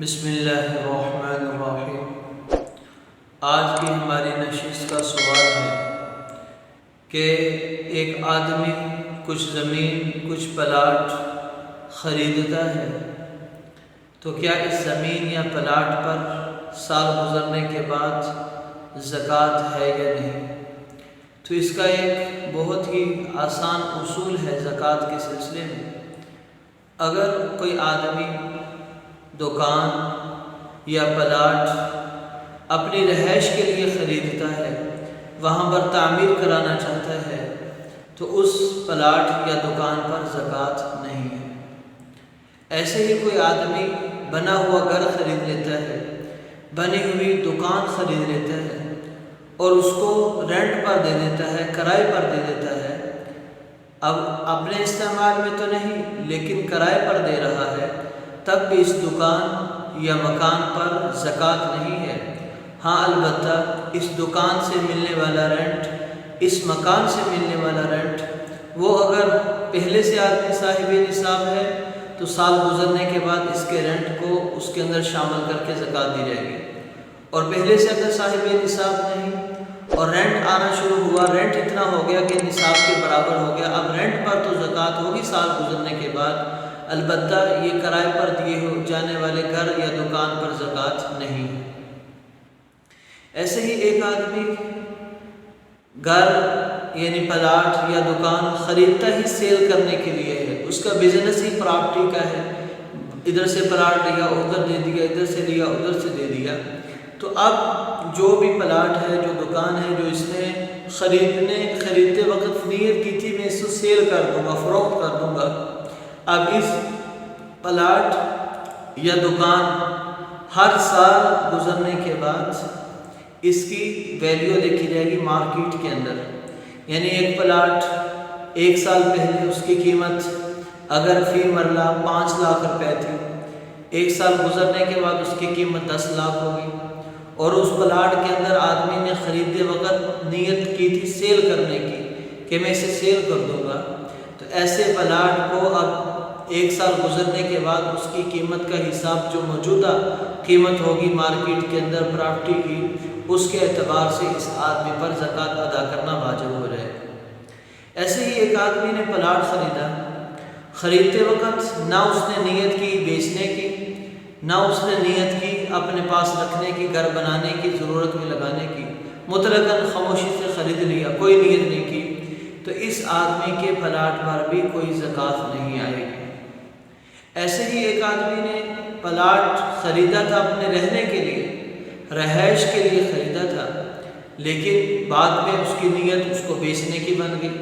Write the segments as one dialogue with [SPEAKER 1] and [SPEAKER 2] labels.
[SPEAKER 1] بسم اللہ الرحمن الرحیم۔ آج کی ہماری نشست کا سوال ہے کہ ایک آدمی کچھ زمین کچھ پلاٹ خریدتا ہے تو کیا اس زمین یا پلاٹ پر سال گزرنے کے بعد زکوٰۃ ہے یا نہیں؟ تو اس کا ایک بہت ہی آسان اصول ہے زکوٰۃ کے سلسلے میں۔ اگر کوئی آدمی دکان یا پلاٹ اپنی رہائش کے لیے خریدتا ہے، وہاں پر تعمیر کرانا چاہتا ہے، تو اس پلاٹ یا دکان پر زکوٰۃ نہیں ہے۔ ایسے ہی کوئی آدمی بنا ہوا گھر خرید لیتا ہے، بنی ہوئی دکان خرید لیتا ہے اور اس کو رینٹ پر دے دیتا ہے، کرائے پر دے دیتا ہے۔ اب اپنے استعمال میں تو نہیں لیکن کرائے پر دے رہا ہے، تب بھی اس دکان یا مکان پر زکوٰۃ نہیں ہے۔ ہاں البتہ اس دکان سے ملنے والا رینٹ، اس مکان سے ملنے والا رینٹ، وہ اگر پہلے سے آدمی صاحب نصاب ہے تو سال گزرنے کے بعد اس کے رینٹ کو اس کے اندر شامل کر کے زکوٰۃ دی جائے گی، اور پہلے سے اگر صاحب نصاب نہیں اور رینٹ آنا شروع ہوا، رینٹ اتنا ہو گیا کہ نصاب کے برابر ہو گیا، اب رینٹ پر تو زکوٰۃ ہوگی سال گزرنے کے بعد، البتہ یہ کرائے پر دیے جانے والے گھر یا دکان پر زکوٰۃ نہیں ہے۔ ایسے ہی ایک آدمی گھر یعنی پلاٹ یا دکان خریدتا ہی سیل کرنے کے لیے ہے، اس کا بزنس ہی پراپرٹی کا ہے، ادھر سے پلاٹ لیا ادھر دے دیا، ادھر سے لیا ادھر سے دے دیا، تو اب جو بھی پلاٹ ہے، جو دکان ہے، جو اس نے خریدتے وقت نیت کی تھی میں اس کو سیل کر دوں گا، فروخت کر دوں گا، اب اس پلاٹ یا دکان ہر سال گزرنے کے بعد اس کی ویلیو دیکھی جائے گی مارکیٹ کے اندر، یعنی ایک پلاٹ ایک سال پہلے اس کی قیمت اگر فی مرلہ 5 لاکھ روپے تھی، ایک سال گزرنے کے بعد اس کی قیمت 10 لاکھ ہوگی، اور اس پلاٹ کے اندر آدمی نے خریدتے وقت نیت کی تھی سیل کرنے کی کہ میں اسے سیل کر دوں گا، تو ایسے پلاٹ کو اب ایک سال گزرنے کے بعد اس کی قیمت کا حساب جو موجودہ قیمت ہوگی مارکیٹ کے اندر پراپرٹی کی، اس کے اعتبار سے اس آدمی پر زکوٰۃ ادا کرنا واجب ہو جائے گا۔ ایسے ہی ایک آدمی نے پلاٹ خریدا، خریدتے وقت نہ اس نے نیت کی بیچنے کی، نہ اس نے نیت کی اپنے پاس رکھنے کی، گھر بنانے کی، ضرورت میں لگانے کی، مطلقاً خاموشی سے خرید لیا، کوئی نیت نہیں کی، تو اس آدمی کے پلاٹ پر بھی کوئی زکوٰۃ نہیں آئے گی۔ ایسے ہی ایک آدمی نے پلاٹ خریدا تھا اپنے رہنے کے لیے، رہائش کے لیے خریدا تھا، لیکن بعد میں اس کی نیت اس کو بیچنے کی بن گئی۔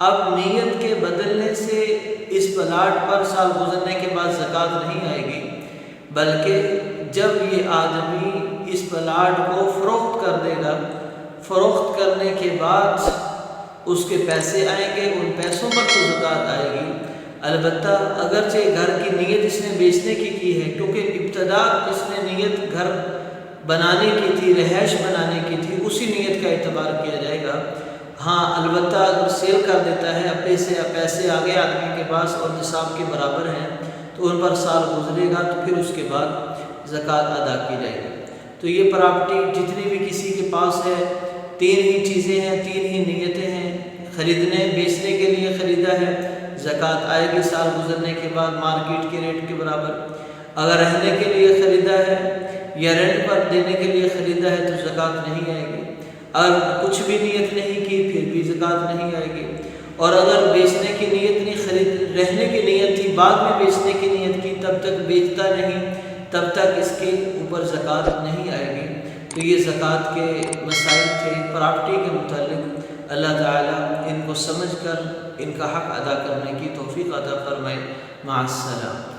[SPEAKER 1] اب نیت کے بدلنے سے اس پلاٹ پر سال گزرنے کے بعد زکوٰۃ نہیں آئے گی، بلکہ جب یہ آدمی اس پلاٹ کو فروخت کر دے گا، فروخت کرنے کے بعد اس کے پیسے آئیں گے، ان پیسوں پر تو زکوٰۃ آئے گی۔ البتہ اگرچہ گھر کی نیت اس نے بیچنے کی ہے، کیونکہ ابتدا اس نے نیت گھر بنانے کی تھی، رہائش بنانے کی تھی، اسی نیت کا اعتبار کیا جائے گا۔ ہاں البتہ اگر سیل کر دیتا ہے، اب پیسے آگے آدمی کے پاس اور نصاب کے برابر ہیں، تو ان پر سال گزرے گا تو پھر اس کے بعد زکوٰۃ ادا کی جائے گی۔ تو یہ پراپرٹی جتنی بھی کسی کے پاس ہے، 3 ہی چیزیں ہیں، 3 ہی نیتیں ہیں، خریدنے بیچنے کے لیے خریدا ہے، زکوٰۃ آئے گی سال گزرنے کے بعد مارکیٹ کے ریٹ کے برابر۔ اگر رہنے کے لیے خریدا ہے یا رینٹ پر دینے کے لیے خریدا ہے تو زکوٰۃ نہیں آئے گی۔ اگر کچھ بھی نیت نہیں کی پھر بھی زکوٰۃ نہیں آئے گی، اور اگر بیچنے کی نیت نہیں، رہنے کی نیت تھی بعد میں بیچنے کی نیت کی، تب تک بیچتا نہیں، تب تک اس کے اوپر زکوٰۃ نہیں آئے گی۔ تو یہ زکوٰۃ کے مسائل تھے پراپرٹی کے متعلق۔ اللہ تعالیٰ ان کو سمجھ کر ان کا حق ادا کرنے کی توفیق عطا فرمائے۔ مع السلام۔